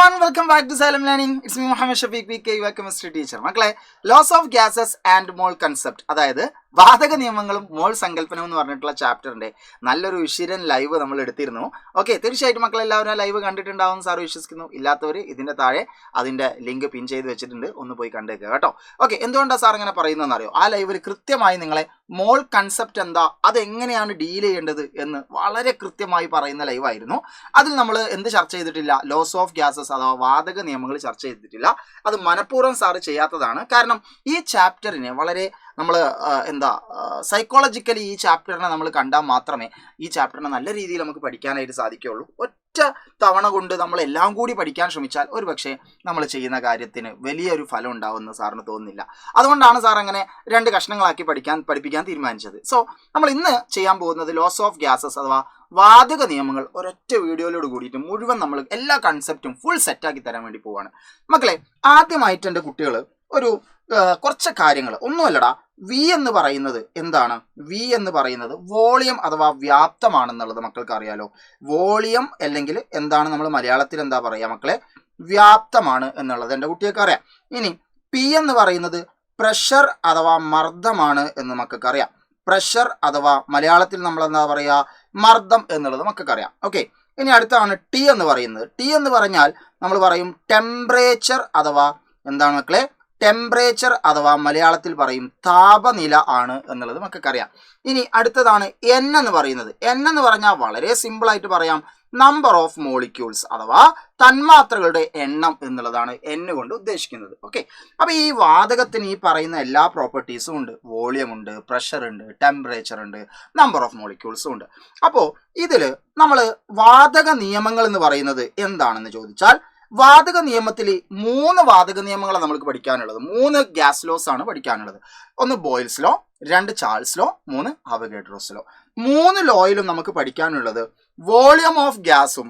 everyone, welcome back to Salem Learning. It's me Muhammad Shafiq PK, your chemistry teacher. മക്കളെ laws of gases and mole concept, അതായത് വാതക നിയമങ്ങളും മോൾ സങ്കല്പനവും എന്ന് പറഞ്ഞിട്ടുള്ള ചാപ്റ്ററിന്റെ നല്ലൊരു വിശീരൻ ലൈവ് നമ്മൾ എടുത്തിരുന്നു. ഓക്കെ, തീർച്ചയായിട്ടും മക്കളെല്ലാവരും ആ ലൈവ് കണ്ടിട്ടുണ്ടാവും സാർ വിശ്വസിക്കുന്നു. ഇല്ലാത്തവർ ഇതിന്റെ താഴെ അതിന്റെ ലിങ്ക് പിൻ ചെയ്ത് വെച്ചിട്ടുണ്ട്, ഒന്ന് പോയി കണ്ടേക്കുക കേട്ടോ. ഓക്കെ, എന്തുകൊണ്ടാണ് സാർ ഇങ്ങനെ പറയുന്നതെന്ന് അറിയോ? ആ ലൈവിൽ കൃത്യമായി നിങ്ങളെ മോൾ കൺസെപ്റ്റ് എന്താ, അതെങ്ങനെയാണ് ഡീൽ ചെയ്യേണ്ടത് എന്ന് വളരെ കൃത്യമായി പറയുന്ന ലൈവായിരുന്നു. അതിൽ നമ്മൾ എന്ത് ചർച്ച ചെയ്തിട്ടില്ല? ലോസ് ഓഫ് ഗ്യാസസ് അഥവാ വാതക നിയമങ്ങൾ ചർച്ച ചെയ്തിട്ടില്ല. അത് മനഃപൂർവ്വം സാറ് ചെയ്യാത്തതാണ്. കാരണം ഈ ചാപ്റ്ററിനെ വളരെ നമ്മൾ സൈക്കോളജിക്കലി ഈ ചാപ്റ്ററിനെ നമ്മൾ കണ്ടാൽ മാത്രമേ ഈ ചാപ്റ്ററിനെ നല്ല രീതിയിൽ നമുക്ക് പഠിക്കാനായിട്ട് സാധിക്കുകയുള്ളൂ. ഒറ്റ തവണ കൊണ്ട് നമ്മൾ എല്ലാം കൂടി പഠിക്കാൻ ശ്രമിച്ചാൽ ഒരു പക്ഷേ നമ്മൾ ചെയ്യുന്ന കാര്യത്തിന് വലിയൊരു ഫലം ഉണ്ടാവുമെന്ന് സാറിന് തോന്നുന്നില്ല. അതുകൊണ്ടാണ് സാർ അങ്ങനെ രണ്ട് കഷ്ണങ്ങളാക്കി പഠിപ്പിക്കാൻ തീരുമാനിച്ചത്. സോ നമ്മൾ ഇന്ന് ചെയ്യാൻ പോകുന്നത് ലോസ് ഓഫ് ഗ്യാസസ് അഥവാ വാതക നിയമങ്ങൾ ഒരൊറ്റ വീഡിയോയിലോട് കൂടിയിട്ട് മുഴുവൻ നമ്മൾ എല്ലാ കൺസെപ്റ്റും ഫുൾ സെറ്റാക്കി തരാൻ വേണ്ടി പോവാണ്. മക്കളെ, ആദ്യമായിട്ട് എൻ്റെ കുട്ടികൾ ഒരു കുറച്ച് കാര്യങ്ങൾ, ഒന്നുമല്ലടാ, വി എന്ന് പറയുന്നത് എന്താണ്? വി എന്ന് പറയുന്നത് വോളിയം അഥവാ വ്യാപ്തമാണെന്നുള്ളത് മക്കൾക്ക് അറിയാലോ. വോളിയം അല്ലെങ്കിൽ എന്താണ് നമ്മൾ മലയാളത്തിൽ എന്താ പറയുക മക്കളെ? വ്യാപ്തമാണ് എന്നുള്ളത് എൻ്റെ കുട്ടികൾക്ക് അറിയാം. ഇനി പി എന്ന് പറയുന്നത് പ്രഷർ അഥവാ മർദ്ദമാണ് എന്ന് മക്കൾക്ക് അറിയാം. പ്രഷർ അഥവാ മലയാളത്തിൽ നമ്മൾ എന്താ പറയുക? മർദ്ദം എന്നുള്ളത് മക്കൾക്ക് അറിയാം. ഓക്കെ, ഇനി അടുത്താണ് ടി എന്ന് പറയുന്നത്. ടി എന്ന് പറഞ്ഞാൽ നമ്മൾ പറയും ടെമ്പറേച്ചർ അഥവാ എന്താണ് മക്കളെ? ടെമ്പറേച്ചർ അഥവാ മലയാളത്തിൽ പറയും താപനില ആണ് എന്നുള്ളത് മക്കൾക്കറിയാം. ഇനി അടുത്തതാണ് എൻ എന്ന് പറയുന്നത്. എൻ എന്ന് പറഞ്ഞാൽ വളരെ സിമ്പിളായിട്ട് പറയാം, നമ്പർ ഓഫ് മോളിക്യൂൾസ് അഥവാ തന്മാത്രകളുടെ എണ്ണം എന്നുള്ളതാണ് എൻ കൊണ്ട് ഉദ്ദേശിക്കുന്നത്. ഓക്കെ, അപ്പോൾ ഈ വാതകത്തിന് ഈ പറയുന്ന എല്ലാ പ്രോപ്പർട്ടീസും ഉണ്ട്. വോളിയം ഉണ്ട്, പ്രഷർ ഉണ്ട്, ടെമ്പറേച്ചർ ഉണ്ട്, നമ്പർ ഓഫ് മോളിക്യൂൾസും ഉണ്ട്. അപ്പോൾ ഇതിൽ നമ്മൾ വാതക നിയമങ്ങൾ എന്ന് പറയുന്നത് എന്താണെന്ന് ചോദിച്ചാൽ, വാതക നിയമത്തിൽ 3 വാതക നിയമങ്ങളാണ് നമുക്ക് പഠിക്കാനുള്ളത്. 3 ഗ്യാസ് ലോസ് ആണ് പഠിക്കാനുള്ളത്. ഒന്ന് boils law, 2 Charles law, 3 Avogadro's law. 3 ലോയിലും നമുക്ക് പഠിക്കാനുള്ളത് വോളിയം ഓഫ് ഗ്യാസും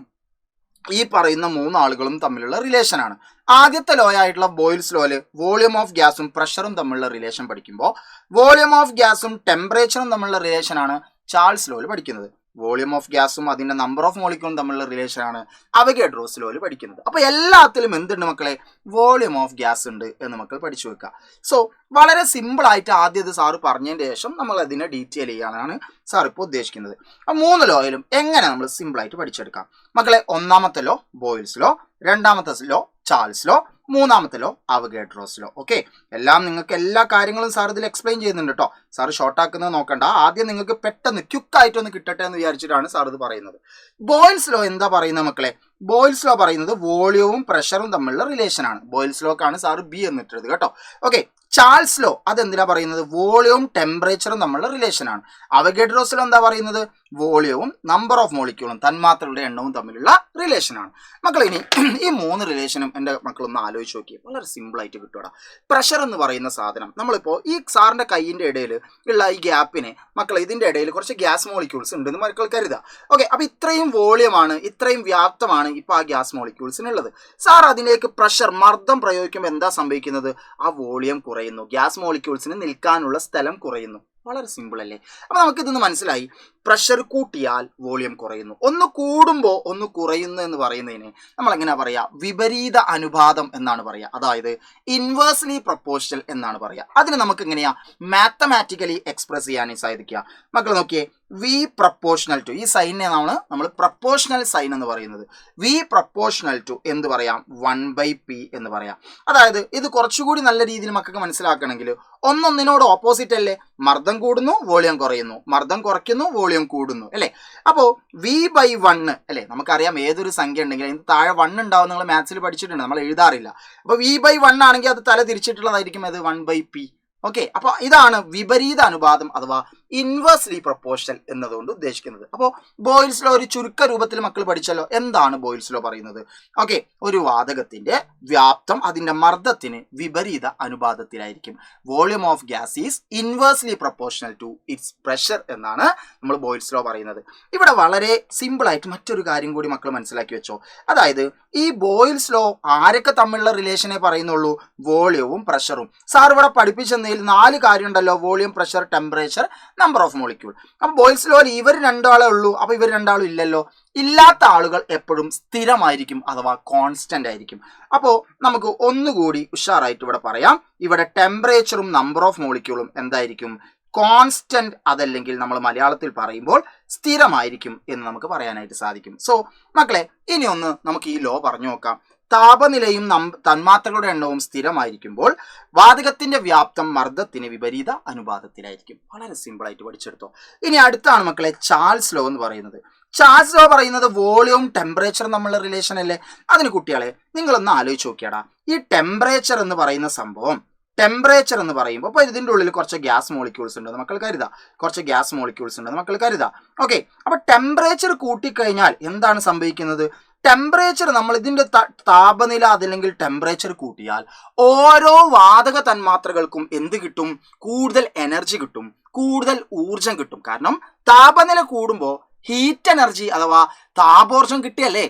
ഈ പറയുന്ന 3 ആളുകളും തമ്മിലുള്ള റിലേഷനാണ്. ആദ്യത്തെ ലോ ആയിട്ടുള്ള ബോയിൽസ് ലോയിൽ വോളിയം ഓഫ് ഗ്യാസും പ്രഷറും തമ്മിലുള്ള റിലേഷൻ പഠിക്കുമ്പോൾ വോളിയം ഓഫ് ഗ്യാസും ടെമ്പറേച്ചറും തമ്മിലുള്ള റിലേഷനാണ് ചാൾസ് ലോയിൽ പഠിക്കുന്നത്. വോളിയം ഓഫ് ഗ്യാസും അതിൻ്റെ നമ്പർ ഓഫ് മോളിക്യൂളും തമ്മിലുള്ള റിലേഷനാണ് അവഗാഡ്രോസ് ലോയിൽ പഠിക്കുന്നത്. അപ്പോൾ എല്ലാത്തിലും എന്തുണ്ട് മക്കളെ? വോളിയം ഓഫ് ഗ്യാസ് ഉണ്ട് എന്ന് മക്കൾ പഠിച്ചു വെക്കുക. സോ വളരെ സിമ്പിളായിട്ട് ആദ്യം ഇത് സാറ് പറഞ്ഞതിന് ശേഷം നമ്മൾ അതിനെ ഡീറ്റെയിൽ ചെയ്യാനാണ് സാർ ഇപ്പോൾ ഉദ്ദേശിക്കുന്നത്. അപ്പോൾ 3 ലോയിലും എങ്ങനെ നമ്മൾ സിമ്പിളായിട്ട് പഠിച്ചെടുക്കാം മക്കളെ? ഒന്നാമത്തെ ലോ ബോയിൽസ് ലോ, രണ്ടാമത്തെ ലോ ചാൾസ് ലോ, മൂന്നാമത്തെ ലോ അവഗാഡ്രോസ് ലോ. ഓക്കെ, എല്ലാം നിങ്ങൾക്ക് എല്ലാ കാര്യങ്ങളും സാർ ഇതിൽ എക്സ്പ്ലെയിൻ ചെയ്യുന്നുണ്ട് കേട്ടോ. സാർ ഷോർട്ടാക്കുന്നത് നോക്കണ്ട. ആദ്യം നിങ്ങൾക്ക് പെട്ടെന്ന് ക്വിക്കായിട്ടൊന്ന് കിട്ടട്ടെ എന്ന് വിചാരിച്ചിട്ടാണ് സാർ ഇത് പറയുന്നത്. ബോയിൽസ് ലോ എന്താ പറയുന്നത് മക്കളെ? ബോയിൽസ് ലോ പറയുന്നത് വോളിയവും പ്രഷറും തമ്മിലുള്ള റിലേഷനാണ്. ബോയിൽസ് ലോക്കാണ് സാർ ബി എന്നിട്ടത് കേട്ടോ. ഓക്കെ, ചാൾസ് ലോ അതെന്തിനാ പറയുന്നത്? വോളിയവും ടെമ്പറേച്ചറും തമ്മിലുള്ള റിലേഷനാണ്. അവഗാഡ്രോസ് ലോ എന്താ പറയുന്നത്? വോളിയവും നമ്പർ ഓഫ് മോളിക്യൂളും തന്മാത്രകളുടെ എണ്ണവും തമ്മിലുള്ള റിലേഷനാണ്. മക്കൾ ഇനി ഈ 3 റിലേഷനും എൻ്റെ മക്കളൊന്ന് ആലോചിച്ച് നോക്കി, വളരെ സിമ്പിളായിട്ട് കിട്ടുക. പ്രഷർ എന്ന് പറയുന്ന സാധനം നമ്മളിപ്പോൾ ഈ സാറിൻ്റെ കൈയിൻ്റെ ഇടയിൽ ഉള്ള ഈ ഗ്യാപ്പിനെ മക്കൾ ഇതിൻ്റെ ഇടയിൽ കുറച്ച് ഗ്യാസ് മോളിക്യൂൾസ് ഉണ്ടെന്ന് മക്കൾ കരുതുക. ഓക്കെ, അപ്പോൾ ഇത്രയും വോളിയമാണ്, ഇത്രയും വ്യാപ്തമാണ് ഇപ്പോൾ ആ ഗ്യാസ് മോളിക്യൂൾസിനുള്ളത്. സാർ അതിലേക്ക് പ്രഷർ മർദ്ദം പ്രയോഗിക്കുമ്പോൾ എന്താ സംഭവിക്കുന്നത്? ആ വോളിയം കുറയുന്നു, ഗ്യാസ് മോളിക്യൂൾസിന് നിൽക്കാനുള്ള സ്ഥലം കുറയുന്നു. വളരെ സിമ്പിൾ അല്ലേ? അപ്പോൾ നമുക്കിതൊന്ന് മനസ്സിലായി. പ്രഷർ കൂട്ടിയാൽ വോളിയം കുറയുന്നു, ഒന്ന് കൂടുമ്പോൾ ഒന്ന് കുറയുന്നു എന്ന് പറയുന്നതിന് നമ്മൾ എങ്ങനെയാ പറയുക? വിപരീത അനുപാതം എന്നാണ് പറയുക. അതായത് ഇൻവേഴ്സ്ലി പ്രൊപ്പോർഷണൽ എന്നാണ് പറയുക. അതിന് നമുക്ക് എങ്ങനെയാ മാത്തമാറ്റിക്കലി എക്സ്പ്രസ് ചെയ്യാൻ സാധിക്കുക മക്കൾ? നോക്കിയേ, വി പ്രപ്പോർഷണൽ ടു, ഈ സൈനെ നമ്മൾ പ്രപ്പോർഷണൽ സൈൻ എന്ന് പറയുന്നത്. വി പ്രപ്പോർഷണൽ ടു എന്ത് പറയാം? 1/p എന്ന് പറയാം. അതായത് ഇത് കുറച്ചുകൂടി നല്ല രീതിയിൽ മക്കൾക്ക് മനസ്സിലാക്കണമെങ്കിൽ ഒന്നൊന്നിനോട് ഓപ്പോസിറ്റ് അല്ലേ? മർദ്ദം കൂടുന്നു, വോളിയം കുറയുന്നു, മർദ്ദം കുറയ്ക്കുന്നു, വോളിയം കൂടുന്നു അല്ലേ? അപ്പോൾ v/1 അല്ലേ? നമുക്കറിയാം ഏതൊരു സംഖ്യ ഉണ്ടെങ്കിൽ അതിന് താഴെ 1 ഉണ്ടാവും. നിങ്ങൾ മാത്സിൽ പഠിച്ചിട്ടുണ്ട്, നമ്മൾ എഴുതാറില്ല. അപ്പോൾ v/1 ആണെങ്കിൽ അത് തല തിരിച്ചിട്ടുള്ളതായിരിക്കും, അത് 1/p. ഓക്കെ, അപ്പോൾ ഇതാണ് വിപരീത അനുപാതം അഥവാ ഇൻവേഴ്സ്ലി പ്രൊപ്പോർഷണൽ എന്നതുകൊണ്ട് ഉദ്ദേശിക്കുന്നത്. അപ്പോൾ ബോയിൽസ് ലോ ഒരു ചുരുക്ക രൂപത്തിൽ മക്കൾ പഠിച്ചല്ലോ. എന്താണ് ബോയിൽസ് ലോ പറയുന്നത്? ഓക്കെ, ഒരു വാതകത്തിന്റെ വ്യാപ്തം അതിന്റെ മർദ്ദത്തിന് വിപരീത അനുപാതത്തിലായിരിക്കും. Volume of gas is inversely proportional to its pressure എന്നാണ് നമ്മൾ ബോയിൽസ് ലോ പറയുന്നത്. ഇവിടെ വളരെ സിമ്പിളായിട്ട് മറ്റൊരു കാര്യം കൂടി മക്കൾ മനസ്സിലാക്കി വെച്ചോ. അതായത് ഈ ബോയിൽസ് ലോ ആരൊക്കെ തമ്മിലുള്ള റിലേഷനെ പറയുന്നുള്ളൂ? വോളിയവും പ്രഷറും. സാർ ഇവിടെ പഠിപ്പിച്ചെന്നതിൽ 4 കാര്യം ഉണ്ടല്ലോ: volume, pressure, temperature, number of molecule. അപ്പോൾ ബോയിൽസ് ലോയിൽ ഇവർ 2 ആളേ ഉള്ളൂ. അപ്പോൾ ഇവർ 2 ആളും ഇല്ലല്ലോ. ഇല്ലാത്ത ആളുകൾ എപ്പോഴും സ്ഥിരമായിരിക്കും അഥവാ കോൺസ്റ്റന്റ് ആയിരിക്കും. അപ്പോൾ നമുക്ക് ഒന്നുകൂടി ഉഷാറായിട്ട് ഇവിടെ പറയാം. ഇവിടെ ടെമ്പറേച്ചറും നമ്പർ ഓഫ് മോളിക്യൂളും എന്തായിരിക്കും? കോൺസ്റ്റന്റ്, അതല്ലെങ്കിൽ നമ്മൾ മലയാളത്തിൽ പറയുമ്പോൾ സ്ഥിരമായിരിക്കും എന്ന് നമുക്ക് പറയാനായിട്ട് സാധിക്കും. സോ മക്കളെ, ഇനി ഒന്ന് നമുക്ക് ഈ ലോ പറഞ്ഞു നോക്കാം. താപനിലയും തന്മാത്രകളുടെ എണ്ണവും സ്ഥിരമായിരിക്കുമ്പോൾ വാതകത്തിന്റെ വ്യാപ്തം മർദ്ദത്തിന് വിപരീത അനുപാതത്തിലായിരിക്കും. വളരെ സിമ്പിൾ ആയിട്ട് പഠിച്ചെടുത്തോ. ഇനി അടുത്താണ് മക്കളെ ചാൾസ് ലോ എന്ന് പറയുന്നത്. ചാൾസ് ലോ പറയുന്നത് വോളിയവും ടെമ്പറേച്ചറും തമ്മിലുള്ള റിലേഷൻ അല്ലേ. അതിന് കുട്ടികളെ നിങ്ങളൊന്ന് ആലോചിച്ച് നോക്കിയാടാ, ഈ ടെമ്പറേച്ചർ എന്ന് പറയുന്ന സംഭവം, ടെമ്പറേച്ചർ എന്ന് പറയുമ്പോൾ ഇപ്പോൾ ഇതിൻ്റെ ഉള്ളിൽ കുറച്ച് ഗ്യാസ് മോളിക്യൂൾസ് ഉണ്ടെന്ന് മക്കൾ കരുതാം, കുറച്ച് ഗ്യാസ് മോളിക്യൂൾസ് ഉണ്ടെന്ന് മക്കൾ കരുതാം. ഓക്കെ, അപ്പോൾ ടെമ്പറേച്ചർ കൂട്ടിക്കഴിഞ്ഞാൽ എന്താണ് സംഭവിക്കുന്നത്? ടെമ്പറേച്ചർ, നമ്മൾ ഇതിൻ്റെ താപനില അതല്ലെങ്കിൽ ടെമ്പറേച്ചർ കൂട്ടിയാൽ ഓരോ വാതക തന്മാത്രകൾക്കും എന്ത് കിട്ടും? കൂടുതൽ എനർജി കിട്ടും, കൂടുതൽ ഊർജം കിട്ടും. കാരണം താപനില കൂടുമ്പോൾ ഹീറ്റ് എനർജി അഥവാ താപോർജം കിട്ടിയല്ലേ.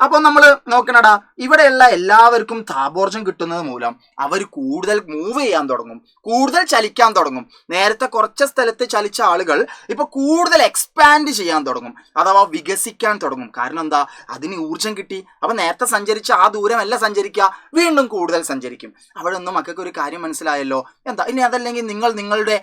അപ്പോൾ നമ്മൾ നോക്കണടാ, ഇവിടെയുള്ള എല്ലാവർക്കും താപോർജം കിട്ടുന്നത് മൂലം അവർ കൂടുതൽ മൂവ് ചെയ്യാൻ തുടങ്ങും, കൂടുതൽ ചലിക്കാൻ തുടങ്ങും. നേരത്തെ കുറച്ച് സ്ഥലത്ത് ചലിച്ച ആളുകൾ ഇപ്പോൾ കൂടുതൽ എക്സ്പാൻഡ് ചെയ്യാൻ തുടങ്ങും അഥവാ വികസിക്കാൻ തുടങ്ങും. കാരണം എന്താ? അതിന് ഊർജം കിട്ടി. അപ്പോൾ നേരത്തെ സഞ്ചരിച്ച ആ ദൂരമല്ല സഞ്ചരിക്കുക, വീണ്ടും കൂടുതൽ സഞ്ചരിക്കും. അവിടെ ഒന്നും മക്കൾക്ക് ഒരു കാര്യം മനസ്സിലായല്ലോ. എന്താ ഇനി അതല്ലെങ്കിൽ നിങ്ങൾ നിങ്ങളുടെ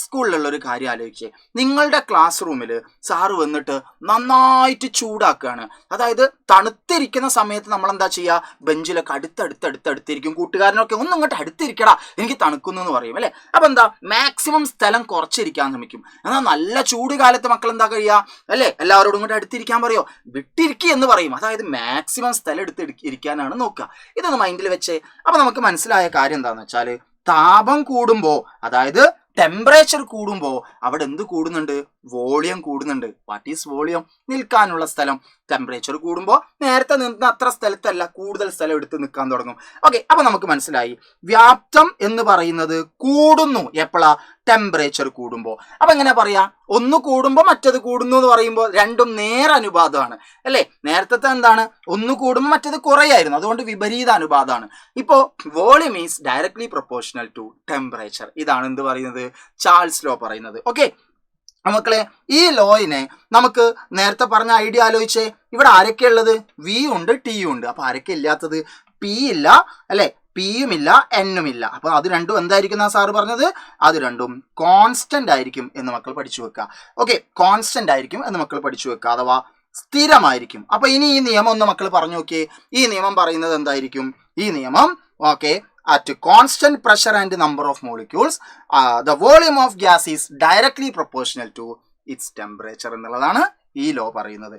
സ്കൂളിലുള്ള ഒരു കാര്യം ആലോചിക്കുക. നിങ്ങളുടെ ക്ലാസ് റൂമിൽ സാറ് വന്നിട്ട് നന്നായിട്ട് ചൂടാക്കുകയാണ്. അതായത് തണുത്തിരിക്കുന്ന സമയത്ത് നമ്മൾ എന്താ ചെയ്യുക? ബെഞ്ചിലൊക്കെ അടുത്തടുത്തിരിക്കും. കൂട്ടുകാരനൊക്കെ ഒന്ന് ഇങ്ങോട്ട് അടുത്തിരിക്കടാ, എനിക്ക് തണുക്കുന്നു എന്ന് പറയും അല്ലേ. അപ്പം എന്താ, മാക്സിമം സ്ഥലം കുറച്ചിരിക്കാൻ ശ്രമിക്കും. എന്നാൽ നല്ല ചൂട് കാലത്ത് മക്കൾ എന്താ കഴിയുക അല്ലേ, എല്ലാവരോടും ഇങ്ങോട്ട് അടുത്തിരിക്കാൻ പറയോ, വിട്ടിരിക്കുക എന്ന് പറയും. അതായത് മാക്സിമം സ്ഥലം ഇരിക്കാനാണ് നോക്കുക. ഇതൊന്ന് മൈൻഡിൽ വെച്ചേ. അപ്പം നമുക്ക് മനസ്സിലായ കാര്യം എന്താണെന്ന് വെച്ചാൽ, താപം കൂടുമ്പോൾ, അതായത് ടെമ്പറേച്ചർ കൂടുമ്പോൾ അവിടെ എന്ത് കൂടുന്നുണ്ട്? വോളിയം കൂടുന്നുണ്ട്. What is volume? നിൽക്കാനുള്ള സ്ഥലം. ടെമ്പറേച്ചർ കൂടുമ്പോൾ നേരത്തെ നിന്ന അത്ര സ്ഥലത്തല്ല, കൂടുതൽ സ്ഥലം എടുത്ത് നിൽക്കാൻ തുടങ്ങും. ഓക്കെ, അപ്പൊ നമുക്ക് മനസ്സിലായി വ്യാപ്തം എന്ന് പറയുന്നത് കൂടുന്നു എപ്പോഴാ? ടെമ്പറേച്ചർ കൂടുമ്പോൾ. അപ്പൊ എങ്ങനെ പറയാ? ഒന്ന് കൂടുമ്പോൾ മറ്റത് കൂടുന്നു എന്ന് പറയുമ്പോൾ രണ്ടും നേരനുപാതമാണ് അല്ലേ. നേരത്തെ എന്താണ്? ഒന്ന് കൂടുമ്പോൾ മറ്റത് കുറയായിരുന്നു, അതുകൊണ്ട് വിപരീത അനുപാതമാണ്. ഇപ്പോ volume is directly proportional to temperature. ഇതാണ് എന്ത് പറയുന്നത്? ചാൾസ് ലോ പറയുന്നത്. ഓക്കെ മക്കളെ, ഈ ലോയിനെ നമുക്ക് നേരത്തെ പറഞ്ഞ ഐഡിയ ആലോചിച്ചേ. ഇവിടെ ആരൊക്കെ ഉള്ളത്? വി ഉണ്ട്, ടി ഉണ്ട്. അപ്പൊ ആരൊക്കെ ഇല്ലാത്തത്? പി ഇല്ല അല്ലെ, പിയും ഇല്ല, എന്നും ഇല്ല. അപ്പൊ അത് രണ്ടും എന്തായിരിക്കും സാറ് പറഞ്ഞത്? അത് രണ്ടും കോൺസ്റ്റന്റ് ആയിരിക്കും എന്ന് മക്കൾ പഠിച്ചു വെക്കുക. ഓക്കെ, കോൺസ്റ്റന്റ് ആയിരിക്കും എന്ന് മക്കൾ പഠിച്ചു വെക്കുക, അഥവാ സ്ഥിരമായിരിക്കും. അപ്പൊ ഇനി ഈ നിയമം ഒന്ന് മക്കൾ പറഞ്ഞു നോക്കിയേ. ഈ നിയമം പറയുന്നത് എന്തായിരിക്കും? ഈ നിയമം okay, at constant pressure and number of molecules, the volume of gas is directly proportional to its temperature എന്നുള്ളതാണ് ഈ ലോ പറയുന്നത്.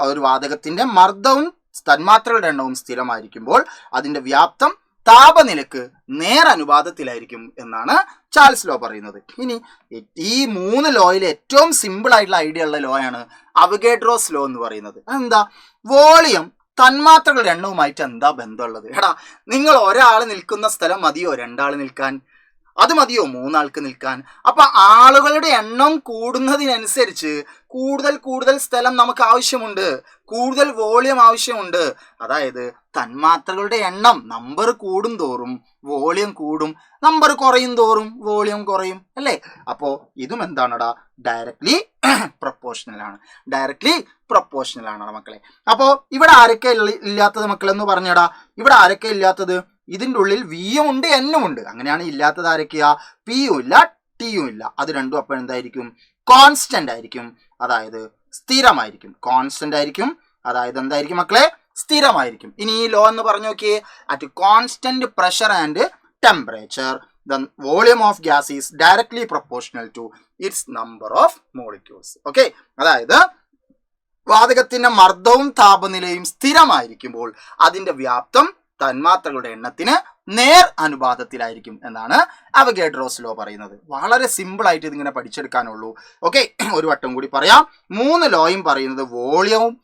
ഒരു വാതകത്തിന്റെ മർദ്ദവും തന്മാത്രകളുടെ എണ്ണവും സ്ഥിരമായിരിക്കുമ്പോൾ അതിന്റെ വ്യാപ്തം താപനിലക്ക് നേരനുപാതത്തിലായിരിക്കും എന്നാണ് ചാൾസ് ലോ പറയുന്നത്. ഇനി ഈ മൂന്ന് ലോയിൽ ഏറ്റവും സിമ്പിൾ ആയിട്ടുള്ള ഐഡിയ ഉള്ള ലോ ആണ് അവഗേഡ്രോസ് ലോ എന്ന് പറയുന്നത്. എന്താ? വോളിയം തന്മാത്രകളുടെ എണ്ണവുമായിട്ട് എന്താ ബന്ധമുള്ളത്? എടാ, നിങ്ങൾ ഒരാൾ നിൽക്കുന്ന സ്ഥലം മതിയോ രണ്ടാൾ നിൽക്കാൻ? അത് മതിയോ മൂന്നാൾക്ക് നിൽക്കാൻ? അപ്പൊ ആളുകളുടെ എണ്ണം കൂടുന്നതിനനുസരിച്ച് കൂടുതൽ സ്ഥലം നമുക്ക് ആവശ്യമുണ്ട്, കൂടുതൽ വോളിയം ആവശ്യമുണ്ട്. അതായത് തന്മാത്രകളുടെ എണ്ണം നമ്പർ കൂടും തോറും വോളിയം കൂടും, നമ്പർ കുറയും തോറും വോളിയം കുറയും അല്ലേ. അപ്പോ ഇതും എന്താണടാ? ഡയറക്ട്ലി പ്രൊപ്പോർഷണൽ ആണ്. ഡയറക്ട്ലി പ്രൊപ്പോർഷണൽ ആണ് മക്കളെ. അപ്പോ ഇവിടെ ആരൊക്കെ ഇല്ലാത്തത് മക്കളെന്ന് പറഞ്ഞടാ? ഇവിടെ ആരൊക്കെ ഇല്ലാത്തത്? ഇതിൻ്റെ ഉള്ളിൽ വിയും ഉണ്ട്, എന്നും ഉണ്ട്. അങ്ങനെയാണ് ഇല്ലാത്തത് ആരൊക്കെയാ? പിയും ഇല്ല, ടിയും ഇല്ല. അത് രണ്ടും അപ്പോൾ എന്തായിരിക്കും? കോൺസ്റ്റന്റ് ആയിരിക്കും, അതായത് സ്ഥിരമായിരിക്കും. കോൺസ്റ്റന്റ് ആയിരിക്കും, അതായത് എന്തായിരിക്കും മക്കളെ? സ്ഥിരമായിരിക്കും. ഇനി ഈ ലോ എന്ന് പറഞ്ഞു നോക്കിയേ. At constant pressure and temperature the volume of gas is directly proportional to its number of molecules. Okay, അതായത് വാതകത്തിന്റെ മർദ്ദവും താപനിലയും സ്ഥിരമായിരിക്കുമ്പോൾ അതിന്റെ വ്യാപ്തം തന്മാത്രകളുടെ എണ്ണത്തിന് നേർ അനുപാതത്തിലായിരിക്കും എന്നാണ് അവഗേഡ്രോസ് ലോ പറയുന്നത്. വളരെ സിമ്പിൾ ആയിട്ട് ഇതിങ്ങനെ പഠിച്ചെടുക്കാനുള്ളൂ. ഓക്കെ, ഒരു വട്ടം കൂടി പറയാം. മൂന്ന് ലോയും പറയുന്നത് വോളിയവും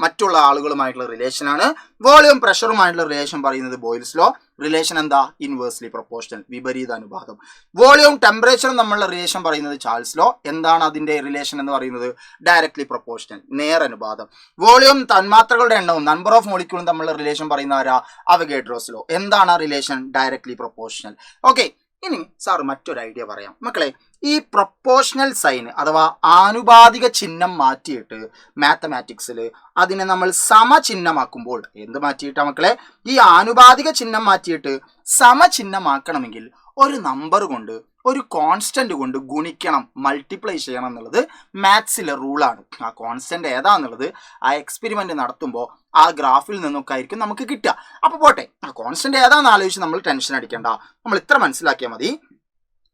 മറ്റുള്ള ആളുകളുമായിട്ടുള്ള റിലേഷനാണ്. വോളിയം പ്രഷറുമായിട്ടുള്ള റിലേഷൻ പറയുന്നത് ബോയിൽസ് ലോ. റിലേഷൻ എന്താ? ഇൻവേഴ്സ്ലി പ്രൊപ്പോർഷണൽ, വിപരീത അനുപാതം. വോളിയവും ടെമ്പറേച്ചറും തമ്മിലുള്ള റിലേഷൻ പറയുന്നത് ചാൾസ് ലോ. എന്താണ് അതിന്റെ റിലേഷൻ എന്ന് പറയുന്നത്? Directly proportional, നേരനുപാതം. വോളിയം തന്മാത്രകളുടെ എണ്ണവും നമ്പർ ഓഫ് മോളിക്യൂളും തമ്മിലുള്ള റിലേഷൻ പറയുന്ന ആരാ? അവഗേഡ്രോസ് ലോ. എന്താണ് ആ റിലേഷൻ? Directly proportional. ഓക്കെ, ഇനി സാർ മറ്റൊരു ഐഡിയ പറയാം മക്കളെ. ഈ പ്രൊപ്പോർഷണൽ സൈൻ അഥവാ ആനുപാതിക ചിഹ്നം മാറ്റിയിട്ട് മാത്തമാറ്റിക്സിൽ അതിനെ നമ്മൾ സമചിഹ്നമാക്കുമ്പോൾ എന്ത് മാറ്റിയിട്ടാ മക്കളെ, ഈ ആനുപാതിക ചിഹ്നം മാറ്റിയിട്ട് സമചിഹ്നമാക്കണമെങ്കിൽ ഒരു നമ്പർ കൊണ്ട് ഒരു കോൺസ്റ്റന്റ് കൊണ്ട് ഗുണിക്കണം, മൾട്ടിപ്ലൈ ചെയ്യണം എന്നുള്ളത് മാത്സിലെ റൂളാണ്. ആ കോൺസ്റ്റന്റ് ഏതാന്നുള്ളത് ആ എക്സ്പെരിമെന്റ് നടത്തുമ്പോൾ ആ ഗ്രാഫിൽ നിന്നൊക്കെ ആയിരിക്കും നമുക്ക് കിട്ടുക. അപ്പോൾ പോട്ടെ, ആ കോൺസ്റ്റന്റ് ഏതാണെന്ന് ആലോചിച്ച് നമ്മൾ ടെൻഷൻ അടിക്കേണ്ട. നമ്മൾ ഇത്ര മനസ്സിലാക്കിയാൽ മതി,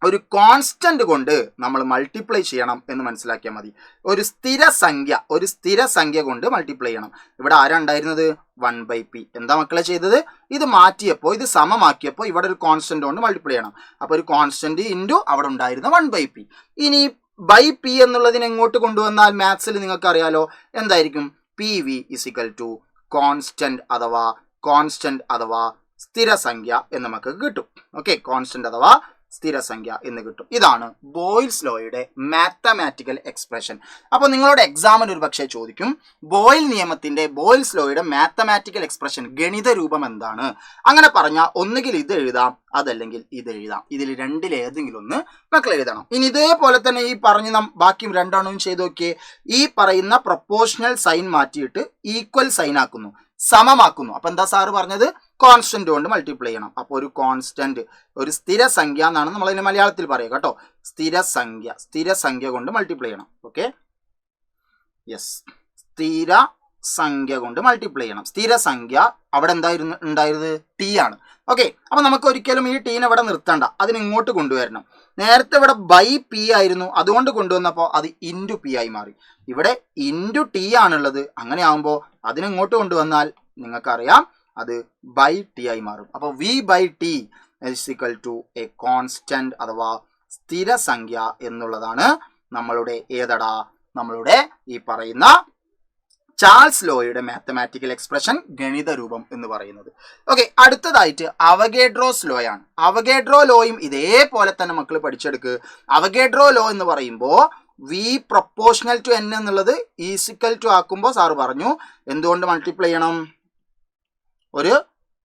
ഒരു കോൺസ്റ്റന്റ് കൊണ്ട് നമ്മൾ മൾട്ടിപ്ലൈ ചെയ്യണം എന്ന് മനസ്സിലാക്കിയാൽ മതി. ഒരു സ്ഥിര സംഖ്യ കൊണ്ട് മൾട്ടിപ്ലൈ ചെയ്യണം. ഇവിടെ ആരാ ഉണ്ടായിരുന്നത്? 1/p. എന്താ മക്കളെ ചെയ്തത്? ഇത് മാറ്റിയപ്പോൾ, ഇത് സമമാക്കിയപ്പോൾ ഇവിടെ ഒരു കോൺസ്റ്റന്റ് കൊണ്ട് മൾട്ടിപ്ലൈ ചെയ്യണം. അപ്പോൾ ഒരു കോൺസ്റ്റന്റ് ഇൻറ്റു അവിടെ ഉണ്ടായിരുന്ന 1/p. ഇനി ബൈ പി എന്നുള്ളതിനെ എങ്ങോട്ട് കൊണ്ടുവന്നാൽ മാത്സിൽ നിങ്ങൾക്ക് അറിയാലോ എന്തായിരിക്കും? PV = കോൺസ്റ്റന്റ് അഥവാ സ്ഥിരസംഖ്യ എന്ന് നമുക്ക് കിട്ടും. ഓക്കെ, കോൺസ്റ്റന്റ് അഥവാ സ്ഥിരസംഖ്യ എന്ന് കിട്ടും. ഇതാണ് ബോയിൽസ് ലോയുടെ മാത്തമാറ്റിക്കൽ എക്സ്പ്രഷൻ. അപ്പോൾ നിങ്ങളോട് എക്സാമിന് ഒരു പക്ഷേ ചോദിക്കും, ബോയിൽസ് ലോയുടെ മാത്തമാറ്റിക്കൽ എക്സ്പ്രഷൻ ഗണിത രൂപം എന്താണ്? അങ്ങനെ പറഞ്ഞാൽ ഒന്നുകിൽ ഇത് എഴുതാം, അതല്ലെങ്കിൽ ഇത് എഴുതാം. ഇതിൽ രണ്ടിലേതെങ്കിലും ഒന്ന് മക്കൾ എഴുതണം. ഇനി ഇതേപോലെ തന്നെ ഈ പറഞ്ഞ ബാക്കി രണ്ടെണ്ണവും ചെയ്ത് നോക്കിയേ. ഈ പറയുന്ന പ്രൊപ്പോർഷണൽ സൈൻ മാറ്റിയിട്ട് ഈക്വൽ സൈൻ ആക്കുന്നു, സമമാക്കുന്നു. അപ്പൊ എന്താ സാറ് പറഞ്ഞത്? കോൺസ്റ്റന്റ് കൊണ്ട് മൾട്ടിപ്ലൈ ചെയ്യണം. അപ്പോൾ ഒരു കോൺസ്റ്റന്റ്, ഒരു സ്ഥിരസംഖ്യ എന്നാണ് നമ്മൾ അതിന് മലയാളത്തിൽ പറയുക കേട്ടോ. സ്ഥിരസംഖ്യ കൊണ്ട് മൾട്ടിപ്ലൈ ചെയ്യണം. ഓക്കെ, യെസ്, സ്ഥിരസംഖ്യ കൊണ്ട് മൾട്ടിപ്ലൈ ചെയ്യണം. സ്ഥിരസംഖ്യ അവിടെ ഉണ്ടായിരുന്നത് ടി ആണ്. ഓക്കെ, അപ്പൊ നമുക്ക് ഒരിക്കലും ഈ ടീനെ ഇവിടെ നിർത്തണ്ട, അതിന് ഇങ്ങോട്ട് കൊണ്ടുവരണം. നേരത്തെ ഇവിടെ ബൈ പി ആയിരുന്നു, അതുകൊണ്ട് കൊണ്ടുവന്നപ്പോൾ അത് ഇൻറ്റു പി ആയി മാറി. ഇവിടെ ഇൻറ്റു ടി ആണുള്ളത്. അങ്ങനെ ആകുമ്പോൾ അതിനിങ്ങോട്ട് കൊണ്ടുവന്നാൽ നിങ്ങൾക്കറിയാം അത് ബൈ ടി ആയി മാറും. അപ്പോൾ V/T = എ കോൺസ്റ്റന്റ് അഥവാ സ്ഥിരസംഖ്യ എന്നുള്ളതാണ് നമ്മളുടെ നമ്മളുടെ ഈ പറയുന്ന ചാൾസ് ലോയുടെ മാത്തമാറ്റിക്കൽ എക്സ്പ്രഷൻ ഗണിത രൂപം എന്ന് പറയുന്നത്. ഓക്കെ, അടുത്തതായിട്ട് അവഗേഡ്രോസ് ലോ ആണ്. അവഗേഡ്രോ ലോയും ഇതേപോലെ തന്നെ മക്കൾ പഠിച്ചെടുക്കുക. അവഗേഡ്രോ ലോ എന്ന് പറയുമ്പോൾ V∝N എന്നുള്ളത് = ആക്കുമ്പോൾ സാറ് പറഞ്ഞു എന്തുകൊണ്ട് മൾട്ടിപ്ലൈ ചെയ്യണം? ഒരു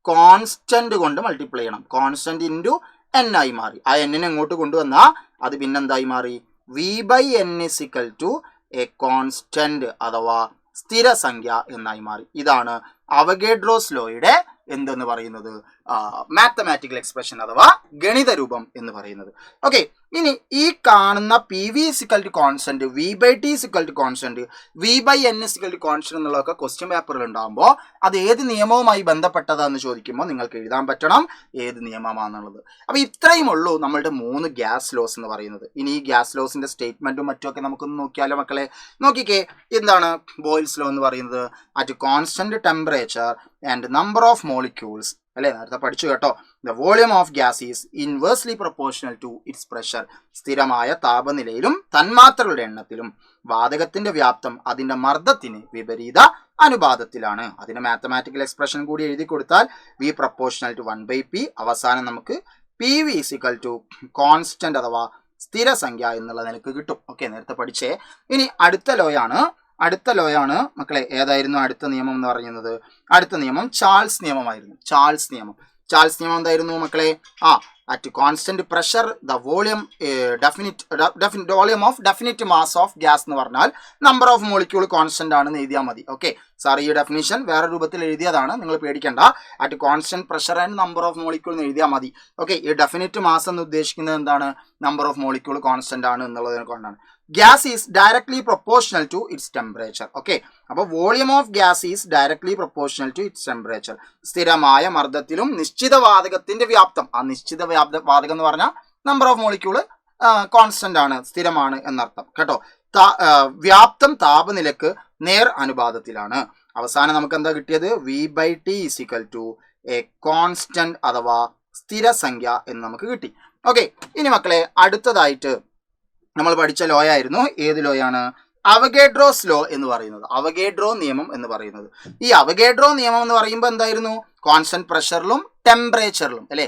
കോൺസ്റ്റന്റ് കൊണ്ട് മൾട്ടിപ്ലൈ ചെയ്യണം. കോൺസ്റ്റന്റ് ഇൻറ്റു n ആയി മാറി. ആ എന്നിനെ എങ്ങോട്ട് കൊണ്ടുവന്നാൽ അത് പിന്നെന്തായി മാറി? V/N = എ കോൺസ്റ്റന്റ് അഥവാ സ്ഥിരസംഖ്യ എന്നായി മാറി. ഇതാണ് അവഗേഡ്രോസ് ലോയുടെ എന്തെന്ന് പറയുന്നത്? മാത്തമാറ്റിക്കൽ എക്സ്പ്രഷൻ അഥവാ ഗണിത രൂപം എന്ന് പറയുന്നത്. ഓക്കെ, ഇനി ഈ കാണുന്ന PV = constant, V/T = constant, V/N = constant എന്നുള്ളതൊക്കെ ക്വസ്റ്റ്യൻ പേപ്പറിൽ ഉണ്ടാകുമ്പോൾ അത് ഏത് നിയമവുമായി ബന്ധപ്പെട്ടതാന്ന് ചോദിക്കുമ്പോൾ നിങ്ങൾക്ക് എഴുതാൻ പറ്റണം ഏത് നിയമമാണെന്നുള്ളത്. അപ്പോൾ ഇത്രയും ഉള്ളൂ നമ്മളുടെ 3 ഗ്യാസ് ലോസ് എന്ന് പറയുന്നത്. ഇനി ഈ ഗ്യാസ് ലോസിന്റെ സ്റ്റേറ്റ്മെന്റും മറ്റുമൊക്കെ നമുക്കൊന്ന് നോക്കിയാലോ മക്കളെ? നോക്കിക്കേ, എന്താണ് ബോയിൽസ് ലോ എന്ന് പറയുന്നത്? At constant temperature and number of molecules, അല്ലേ? നേരത്തെ പഠിച്ചു കേട്ടോ. The volume of gas is inversely proportional to its pressure. സ്ഥിരമായ താപനിലയിലും തന്മാത്രകളുടെ എണ്ണത്തിലും വാതകത്തിന്റെ വ്യാപ്തം അതിന്റെ മർദ്ദത്തിന് വിപരീത അനുപാതത്തിലാണ്. അതിന് മാത്തമാറ്റിക്കൽ എക്സ്പ്രഷൻ കൂടി എഴുതി കൊടുത്താൽ V∝ 1/p. അവസാനം നമുക്ക് PV = കോൺസ്റ്റന്റ് അഥവാ സ്ഥിരസംഖ്യ എന്നുള്ള നിലക്ക് കിട്ടും. ഓക്കെ, നേരത്തെ പഠിച്ചേ. ഇനി അടുത്ത ലോയാണ് മക്കളെ. ഏതായിരുന്നു അടുത്ത നിയമം എന്ന് പറയുന്നത്? അടുത്ത നിയമം ചാൾസ് നിയമമായിരുന്നു. ചാൾസ് നിയമം എന്തായിരുന്നു മക്കളെ? At constant pressure the volume volume of definite mass of gas എന്ന് പറഞ്ഞാൽ നമ്പർ ഓഫ് മോളിക്യൂൾ കോൺസ്റ്റന്റ് ആണെന്ന് എഴുതിയാൽ മതി. ഓക്കെ, സാർ ഈ ഡെഫിനിഷൻ വേറെ രൂപത്തിൽ എഴുതിയതാണ്, നിങ്ങൾ പേടിക്കണ്ട. At constant pressure and number of molecule എന്ന് എഴുതിയാൽ മതി. ഓക്കെ, ഈ ഡെഫിനിറ്റ് മാസ് എന്ന് ഉദ്ദേശിക്കുന്നത് എന്താണ്? നമ്പർ ഓഫ് മോളിക്യൂൾ കോൺസ്റ്റന്റ് ആണ് എന്നുള്ളതിനെ കൊണ്ടാണ്. Gas is directly proportional to its temperature. Okay, അപ്പോൾ volume of gas is directly proportional to its temperature. സ്ഥിരമായ മർദ്ദത്തിലും നിശ്ചിത വാതകത്തിന്റെ വ്യാപ്തം, ആ നിശ്ചിത വാതകം എന്ന് പറഞ്ഞാൽ നമ്പർ ഓഫ് മോളിക്യൂൾ കോൺസ്റ്റന്റ് ആണ്, സ്ഥിരമാണ് എന്നർത്ഥം കേട്ടോ. വ്യാപ്തം താപനിലക്ക് നേർ അനുപാതത്തിലാണ്. അവസാനം നമുക്ക് എന്താ കിട്ടിയത്? V/T = എ കോൺസ്റ്റന്റ് അഥവാ സ്ഥിരസംഖ്യ എന്ന് നമുക്ക് കിട്ടി. ഓക്കെ, ഇനി മക്കളെ അടുത്തതായിട്ട് നമ്മൾ പഠിച്ച ലോ ആയിരുന്നു. ഏത് ലോയാണ്? അവഗേഡ്രോസ് ലോ എന്ന് പറയുന്നത്, അവഗേഡ്രോ നിയമം എന്ന് പറയുന്നത്. ഈ അവഗേഡ്രോ നിയമം എന്ന് പറയുമ്പോൾ എന്തായിരുന്നു? കോൺസ്റ്റന്റ് പ്രഷറിലും ടെമ്പറേച്ചറിലും, അല്ലേ?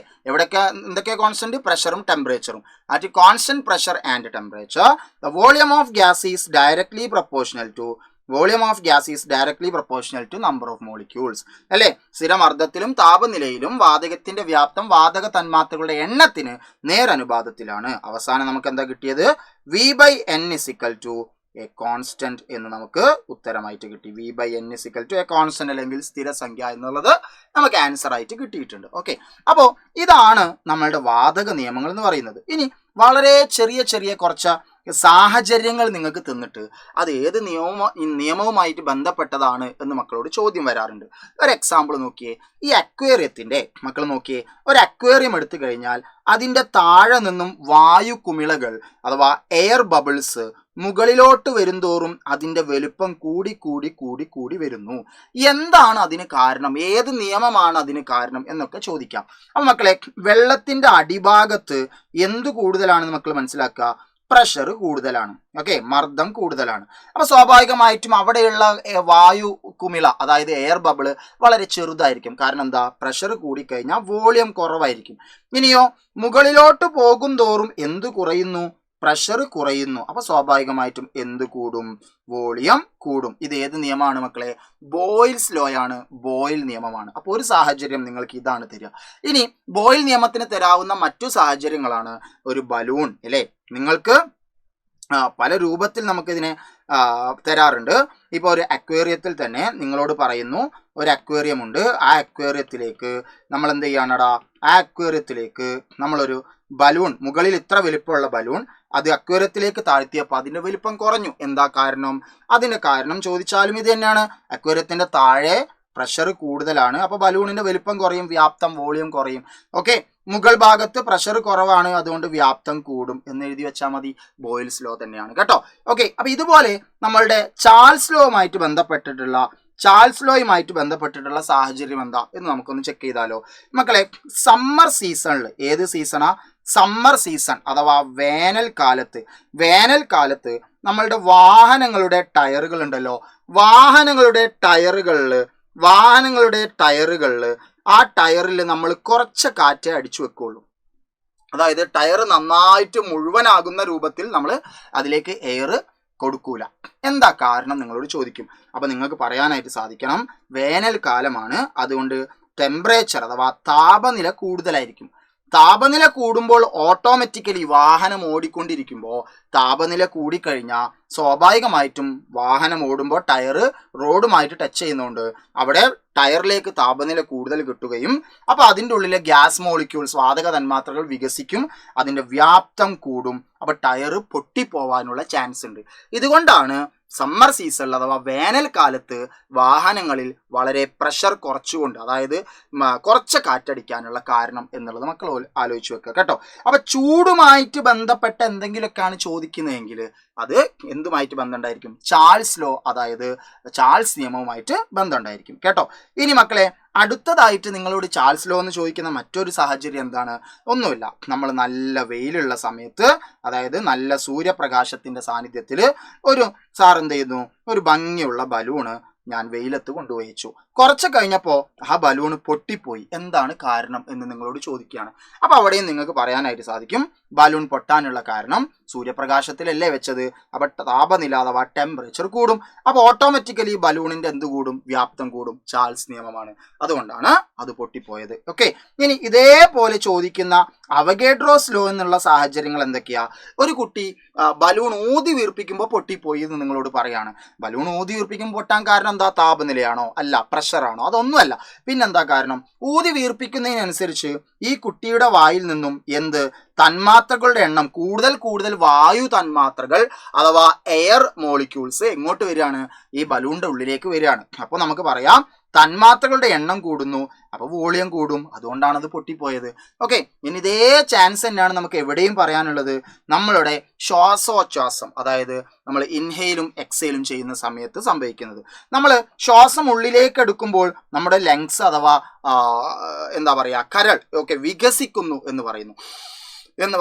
എന്തൊക്കെയാ കോൺസ്റ്റന്റ്? പ്രഷറും ടെമ്പറേച്ചറും. At constant pressure and temperature the volume of gas is directly proportional to volume of gas is directly proportional to number of molecules. അല്ലേ? സ്ഥിരമർദ്ദത്തിലും താപനിലയിലും വാതകത്തിന്റെ വ്യാപ്തം വാതക തന്മാത്രകളുടെ എണ്ണത്തിന് നേരനുപാതത്തിലാണ്. അവസാനം നമുക്ക് എന്താ കിട്ടിയത്? V/N = എ കോൺസ്റ്റന്റ് എന്ന് നമുക്ക് ഉത്തരമായിട്ട് കിട്ടി. V/N = എ കോൺസ്റ്റന്റ് അല്ലെങ്കിൽ സ്ഥിരസംഖ്യ എന്നുള്ളത് നമുക്ക് ആൻസർ ആയിട്ട് കിട്ടിയിട്ടുണ്ട്. ഓക്കെ, അപ്പോൾ ഇതാണ് നമ്മളുടെ വാതക നിയമങ്ങൾ എന്ന് പറയുന്നത്. ഇനി വളരെ ചെറിയ ചെറിയ കുറച്ച് സാഹചര്യങ്ങൾ നിങ്ങൾക്ക് തന്നിട്ട് അത് ഏത് നിയമവുമായിട്ട് ബന്ധപ്പെട്ടതാണ് എന്ന് മക്കളോട് ചോദ്യം വരാറുണ്ട്. ഒരു എക്സാമ്പിൾ നോക്കിയേ. ഈ അക്വേറിയത്തിന്റെ മക്കൾ നോക്കിയേ, ഒരു അക്വേറിയം എടുത്തു കഴിഞ്ഞാൽ അതിൻ്റെ താഴെ നിന്നും വായു കുമിളകൾ അഥവാ എയർ ബബിൾസ് മുകളിലോട്ട് വരുംതോറും അതിൻ്റെ വലുപ്പം കൂടി കൂടി കൂടി കൂടി വരുന്നു. എന്താണ് അതിന് കാരണം? ഏത് നിയമമാണ് അതിന് കാരണം എന്നൊക്കെ ചോദിക്കാം. അപ്പം മക്കളെ, വെള്ളത്തിൻ്റെ അടിഭാഗത്ത് എന്ത് കൂടുതലാണെന്ന് മക്കൾ മനസ്സിലാക്കുക? പ്രഷർ കൂടുതലാണ്. ഓക്കെ, മർദ്ദം കൂടുതലാണ്. അപ്പോൾ സ്വാഭാവികമായിട്ടും അവിടെയുള്ള വായു കുമിള അതായത് എയർ ബബിള് വളരെ ചെറുതായിരിക്കും. കാരണം എന്താ? പ്രഷർ കൂടിക്കഴിഞ്ഞാൽ വോളിയം കുറവായിരിക്കും. ഇനിയോ മുകളിലോട്ട് പോകും തോറും എന്ത് കുറയുന്നു? പ്രഷർ കുറയുന്നു. അപ്പോൾ സ്വാഭാവികമായിട്ടും എന്ത് കൂടും? വോളിയം കൂടും. ഇത് ഏത് നിയമമാണ് മക്കളെ? ബോയിൽസ് ലോ ആണ്, ബോയിൽ നിയമമാണ്. അപ്പോൾ ഒരു സാഹചര്യം നിങ്ങൾക്ക് ഇതാണ് തരിക. ഇനി ബോയിൽ നിയമത്തിന് തരാവുന്ന മറ്റു സാഹചര്യങ്ങളാണ് ഒരു ബലൂൺ. അല്ലേ? നിങ്ങൾക്ക് പല രൂപത്തിൽ നമുക്കിതിനെ തരാറുണ്ട്. ഇപ്പോൾ ഒരു അക്വേറിയത്തിൽ തന്നെ നിങ്ങളോട് പറയുന്നു, ഒരു അക്വേറിയം ഉണ്ട്, ആ അക്വേറിയത്തിലേക്ക് നമ്മൾ എന്ത് ചെയ്യാനടാ? ആ അക്വേറിയത്തിലേക്ക് നമ്മളൊരു ബലൂൺ, മുകളിൽ ഇത്ര വലിപ്പമുള്ള ബലൂൺ, അത് അക്വേറിയത്തിലേക്ക് താഴ്ത്തിയപ്പോൾ അതിൻ്റെ വലിപ്പം കുറഞ്ഞു. എന്താ കാരണം? അതിൻ്റെ കാരണം ചോദിച്ചാലും ഇത് തന്നെയാണ്. അക്വേറിയത്തിൻ്റെ താഴെ പ്രഷർ കൂടുതലാണ്, അപ്പോൾ ബലൂണിൻ്റെ വലിപ്പം കുറയും, വ്യാപ്തം വോളിയം കുറയും. ഓക്കെ, മുകൾ ഭാഗത്ത് പ്രഷർ കുറവാണ്, അതുകൊണ്ട് വ്യാപ്തം കൂടും എന്ന് എഴുതി വെച്ചാൽ മതി. ബോയിൽസ് ലോ തന്നെയാണ് കേട്ടോ. ഓക്കെ, അപ്പോൾ ഇതുപോലെ നമ്മളുടെ ചാൾസ് ലോയുമായിട്ട് ബന്ധപ്പെട്ടിട്ടുള്ള സാഹചര്യം എന്താ എന്ന് നമുക്കൊന്ന് ചെക്ക് ചെയ്താലോ മക്കളെ. സമ്മർ സീസണിൽ, ഏത് സീസണാ? സമ്മർ സീസൺ അഥവാ വേനൽക്കാലത്ത് നമ്മളുടെ വാഹനങ്ങളുടെ ടയറുകൾ ഉണ്ടല്ലോ, വാഹനങ്ങളുടെ ടയറുകളിൽ ആ ടയറിൽ നമ്മൾ കുറച്ച് കാറ്റേ അടിച്ചു വെക്കുള്ളൂ. അതായത് ടയർ നന്നായിട്ട് മുഴുവനാകുന്ന രൂപത്തിൽ നമ്മൾ അതിലേക്ക് എയർ കൊടുക്കൂല. എന്താ കാരണം നിങ്ങളോട് ചോദിക്കും. അപ്പം നിങ്ങൾക്ക് പറയാനായിട്ട് സാധിക്കണം, വേനൽക്കാലമാണ്, അതുകൊണ്ട് ടെമ്പറേച്ചർ അഥവാ താപനില കൂടുതലായിരിക്കും. താപനില കൂടുമ്പോൾ ഓട്ടോമാറ്റിക്കലി വാഹനം ഓടിക്കൊണ്ടിരിക്കുമ്പോൾ താപനില കൂടിക്കഴിഞ്ഞാൽ സ്വാഭാവികമായിട്ടും വാഹനം ഓടുമ്പോൾ ടയർ റോഡുമായിട്ട് ടച്ച് ചെയ്യുന്നതുകൊണ്ട് അവിടെ ടയറിലേക്ക് താപനില കൂടുതൽ കിട്ടുകയും അപ്പോൾ അതിൻ്റെ ഉള്ളിലെ ഗ്യാസ് മോളിക്യൂൾസ് വാതക തന്മാത്രകൾ വികസിക്കും, അതിൻ്റെ വ്യാപ്തം കൂടും, അപ്പോൾ ടയർ പൊട്ടിപ്പോവാനുള്ള ചാൻസ് ഉണ്ട്. ഇതുകൊണ്ടാണ് സമ്മർ സീസണിൽ അഥവാ വേനൽക്കാലത്ത് വാഹനങ്ങളിൽ വളരെ പ്രഷർ കുറച്ചുകൊണ്ട്, അതായത് കുറച്ച് കാറ്റടിക്കാനുള്ള കാരണം എന്നുള്ളത് മക്കൾ ആലോചിച്ച് വെക്കുക കേട്ടോ. അപ്പം ചൂടുമായിട്ട് ബന്ധപ്പെട്ട എന്തെങ്കിലുമൊക്കെയാണ് ചോദിക്കുന്നതെങ്കിൽ അത് എന്തുമായിട്ട് ബന്ധമുണ്ടായിരിക്കും? ചാൾസ് ലോ, അതായത് ചാൾസ് നിയമവുമായിട്ട് ബന്ധമുണ്ടായിരിക്കും കേട്ടോ. ഇനി മക്കളെ, അടുത്തതായിട്ട് നിങ്ങളോട് ചാൾസ് ലോ എന്ന് ചോദിക്കുന്ന മറ്റൊരു സാഹചര്യം എന്താണ്? ഒന്നുമില്ല, നമ്മൾ നല്ല വെയിലുള്ള സമയത്ത്, അതായത് നല്ല സൂര്യപ്രകാശത്തിൻ്റെ സാന്നിധ്യത്തിൽ ഒരു സാർ എന്ത് ചെയ്യുന്നു, ഒരു ഭംഗിയുള്ള ബലൂണ് ഞാൻ വെയിലത്ത് കൊണ്ടുപോയി വെച്ചു. കുറച്ച് കഴിഞ്ഞപ്പോൾ ആ ബലൂണ് പൊട്ടിപ്പോയി. എന്താണ് കാരണം എന്ന് നിങ്ങളോട് ചോദിക്കുകയാണ്. അപ്പോൾ അവിടെയും നിങ്ങൾക്ക് പറയാനായിട്ട് സാധിക്കും, ബലൂൺ പൊട്ടാനുള്ള കാരണം സൂര്യപ്രകാശത്തിലല്ലേ വെച്ചത്, അപ്പോൾ താപനില അഥവാ ടെമ്പറേച്ചർ കൂടും, അപ്പോൾ ഓട്ടോമാറ്റിക്കലി ബലൂണിൻ്റെ എന്ത് കൂടും? വ്യാപ്തം കൂടും. ചാൾസ് നിയമമാണ്, അതുകൊണ്ടാണ് അത് പൊട്ടിപ്പോയത്. ഓക്കെ, ഇനി ഇതേപോലെ ചോദിക്കുന്ന അവഗേഡ്രോസ് ലോ എന്നുള്ള സാഹചര്യങ്ങൾ എന്തൊക്കെയാ? ഒരു കുട്ടി ബലൂൺ ഊതി വീർപ്പിക്കുമ്പോൾ പൊട്ടിപ്പോയി എന്ന് നിങ്ങളോട് പറയാണ്. ബലൂൺ ഊതി വീർപ്പിക്കുമ്പോൾ പൊട്ടാൻ കാരണം എന്താ? താപനിലയാണോ? അല്ല. പ്രഷറാണോ? അതൊന്നുമല്ല. പിന്നെന്താ കാരണം? ഊതി വീർപ്പിക്കുന്നതിനനുസരിച്ച് ഈ കുട്ടിയുടെ വായിൽ നിന്നും എന്ത് തന്മാത്രകളുടെ എണ്ണം കൂടുതൽ വായു തന്മാത്രകൾ അഥവാ എയർ മോളിക്യൂൾസ് എങ്ങോട്ട് വരികയാണ്? ഈ ബലൂണിന്റെ ഉള്ളിലേക്ക് വരികയാണ്. അപ്പോൾ നമുക്ക് പറയാം തന്മാത്രകളുടെ എണ്ണം കൂടുന്നു, അപ്പോൾ വോളിയം കൂടും, അതുകൊണ്ടാണ് അത് പൊട്ടിപ്പോയത്. ഓക്കെ, ഇനി ഇതേ ചാൻസ് തന്നെയാണ് നമുക്ക് എവിടെയും പറയാനുള്ളത്. നമ്മളുടെ ശ്വാസോച്ഛ്വാസം, അതായത് നമ്മൾ ഇൻഹെയിലും എക്സെയിലും ചെയ്യുന്ന സമയത്ത് സംഭവിക്കുന്നത്. നമ്മൾ ശ്വാസം ഉള്ളിലേക്ക് എടുക്കുമ്പോൾ നമ്മുടെ ലങ്സ് അഥവാ എന്താ പറയുക, കരൾ വികസിക്കുന്നു എന്ന്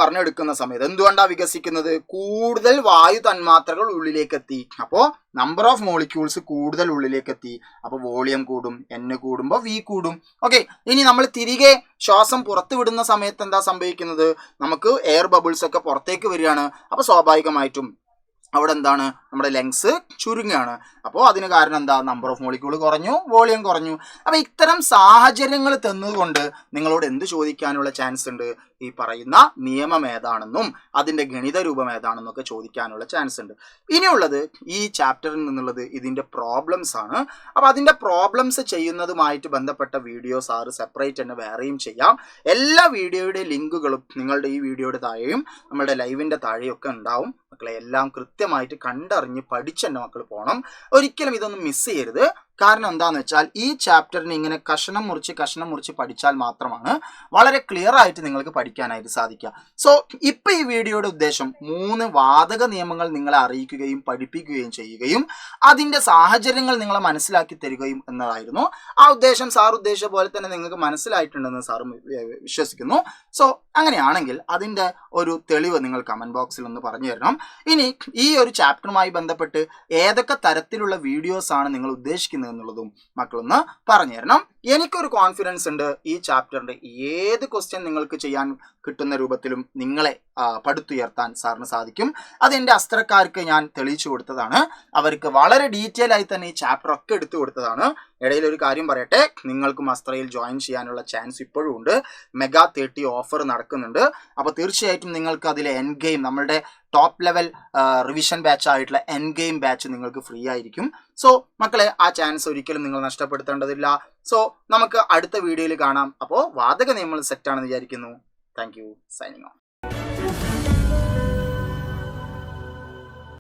പറഞ്ഞെടുക്കുന്ന സമയത്ത് എന്തുകൊണ്ടാണ് വികസിക്കുന്നത്? കൂടുതൽ വായു തന്മാത്രകൾ ഉള്ളിലേക്ക് എത്തി, അപ്പോൾ നമ്പർ ഓഫ് മോളിക്യൂൾസ് കൂടുതൽ ഉള്ളിലേക്ക് എത്തി, അപ്പോൾ വോളിയം കൂടും, N കൂടുമ്പോൾ V കൂടും. ഓക്കെ, ഇനി നമ്മൾ തിരികെ ശ്വാസം പുറത്തു വിടുന്ന സമയത്ത് എന്താ സംഭവിക്കുന്നത്? നമുക്ക് എയർ ബബിൾസ് ഒക്കെ പുറത്തേക്ക് വരികയാണ്. അപ്പോൾ സ്വാഭാവികമായിട്ടും അവിടെ എന്താണ് നമ്മുടെ ലെങ്സ് ചുരുങ്ങുകയാണ്. അപ്പോൾ അതിന് കാരണം എന്താ? നമ്പർ ഓഫ് മോളിക്യൂൾ കുറഞ്ഞു, വോളിയം കുറഞ്ഞു. അപ്പോൾ ഇത്തരം സാഹചര്യങ്ങൾ തന്നതുകൊണ്ട് നിങ്ങളോട് എന്ത് ചോദിക്കാനുള്ള ചാൻസ് ഉണ്ട്? ഈ പറയുന്ന നിയമം ഏതാണെന്നും അതിൻ്റെ ഗണിത രൂപം ഏതാണെന്നൊക്കെ ചോദിക്കാനുള്ള ചാൻസ് ഉണ്ട്. ഇനിയുള്ളത് ഈ ചാപ്റ്ററിൽ നിന്നുള്ളത് ഇതിൻ്റെ പ്രോബ്ലംസ് ആണ്. അപ്പോൾ അതിൻ്റെ പ്രോബ്ലംസ് ചെയ്യുന്നതുമായിട്ട് ബന്ധപ്പെട്ട വീഡിയോ സാറ് സെപ്പറേറ്റ് തന്നെ വേറെയും ചെയ്യാം. എല്ലാ വീഡിയോയുടെ ലിങ്കുകളും നിങ്ങളുടെ ഈ വീഡിയോയുടെ താഴെയും നമ്മുടെ ലൈവിൻ്റെ താഴെയൊക്കെ ഉണ്ടാവും. മക്കളെ എല്ലാം കൃത്യമായിട്ട് കണ്ടറിഞ്ഞ് പഠിച്ച് തന്നെ മക്കൾ പോകണം. ഒരിക്കലും ഇതൊന്നും മിസ് ചെയ്യരുത്. കാരണം എന്താണെന്ന് വെച്ചാൽ ഈ ചാപ്റ്ററിന് ഇങ്ങനെ കഷണം മുറിച്ച് പഠിച്ചാൽ മാത്രമാണ് വളരെ ക്ലിയർ ആയിട്ട് നിങ്ങൾക്ക് പഠിക്കാനായിട്ട് സാധിക്കുക. സോ ഇപ്പം ഈ വീഡിയോയുടെ ഉദ്ദേശം 3 വാതക നിയമങ്ങൾ നിങ്ങളെ അറിയിക്കുകയും പഠിപ്പിക്കുകയും ചെയ്യുകയും അതിൻ്റെ സാഹചര്യങ്ങൾ നിങ്ങളെ മനസ്സിലാക്കി തരികയും എന്നതായിരുന്നു. ആ ഉദ്ദേശം സാർ ഉദ്ദേശിച്ച പോലെ തന്നെ നിങ്ങൾക്ക് മനസ്സിലായിട്ടുണ്ടെന്ന് സാർ വിശ്വസിക്കുന്നു. സോ അങ്ങനെയാണെങ്കിൽ അതിൻ്റെ ഒരു തെളിവ് നിങ്ങൾ കമൻറ്റ് ബോക്സിൽ ഒന്ന് പറഞ്ഞു തരണം. ഇനി ഈ ഒരു ചാപ്റ്ററുമായി ബന്ധപ്പെട്ട് ഏതൊക്കെ തരത്തിലുള്ള വീഡിയോസ് ആണ് നിങ്ങൾ ഉദ്ദേശിക്കുന്നത് എന്നുള്ളതും മക്കളൊന്ന് പറഞ്ഞു തരണം. എനിക്കൊരു കോൺഫിഡൻസ് ഉണ്ട് ഈ ചാപ്റ്ററിന്റെ ഏത് ക്വസ്റ്റ്യൻ നിങ്ങൾക്ക് ചെയ്യാൻ കിട്ടുന്ന രൂപത്തിലും നിങ്ങളെ പടുത്തുയർത്താൻ സാറിന് സാധിക്കും. അത് എൻ്റെ അസ്ത്രക്കാർക്ക് ഞാൻ തെളിയിച്ചു കൊടുത്തതാണ്. അവർക്ക് വളരെ ഡീറ്റെയിൽ ആയി തന്നെ ഈ ചാപ്റ്റർ ഒക്കെ എടുത്തു കൊടുത്തതാണ്. ഇടയിൽ ഒരു കാര്യം പറയട്ടെ, നിങ്ങൾക്കും അസ്ത്രയിൽ ജോയിൻ ചെയ്യാനുള്ള ചാൻസ് ഇപ്പോഴും ഉണ്ട്. മെഗാ 30 ഓഫർ നടക്കുന്നുണ്ട്. അപ്പോൾ തീർച്ചയായിട്ടും നിങ്ങൾക്ക് അതിലെ എൻ ഗെയിം, നമ്മളുടെ ടോപ്പ് ലെവൽ റിവിഷൻ ബാച്ച് ആയിട്ടുള്ള എൻ ഗെയിം ബാച്ച് നിങ്ങൾക്ക് ഫ്രീ ആയിരിക്കും. സോ മക്കളെ ആ ചാൻസ് ഒരിക്കലും നിങ്ങൾ നഷ്ടപ്പെടുത്തേണ്ടതില്ല. സോ നമുക്ക് അടുത്ത വീഡിയോയിൽ കാണാം. അപ്പോൾ വാതക നിയമങ്ങൾ സെറ്റാണെന്ന് വിചാരിക്കുന്നു. Thank you. Signing off.